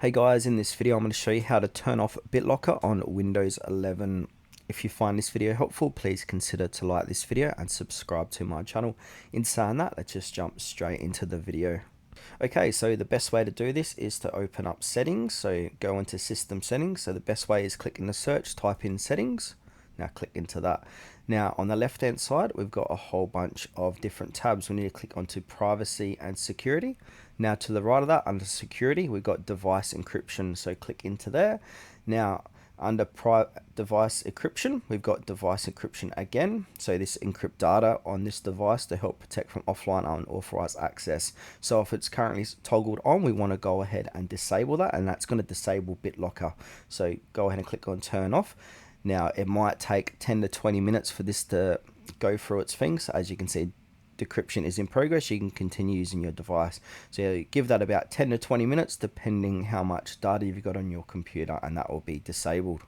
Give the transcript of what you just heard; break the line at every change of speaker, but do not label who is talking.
Hey guys, in this video I'm going to show you how to turn off BitLocker on Windows 11. If you find this video helpful, please consider to like this video and subscribe to my channel. In saying that, let's just jump straight into the video. Okay, so the best way to do this is to open up settings. So go into system settings. So the best way is click in the search, type in settings. Now click into that. Now on the left hand side, we've got a whole bunch of different tabs. We need to click onto privacy and security. Now to the right of that, under security, we've got device encryption. So click into there. Now under device encryption, we've got device encryption again. So this encrypt data on this device to help protect from offline unauthorized access. So if it's currently toggled on, we want to go ahead and disable that, and that's going to disable BitLocker. So go ahead and click on turn off. Now it might take 10 to 20 minutes for this to go through its things. So as you can see, decryption is in progress. You can continue using your device. So give that about 10 to 20 minutes depending how much data you've got on your computer, and that will be disabled.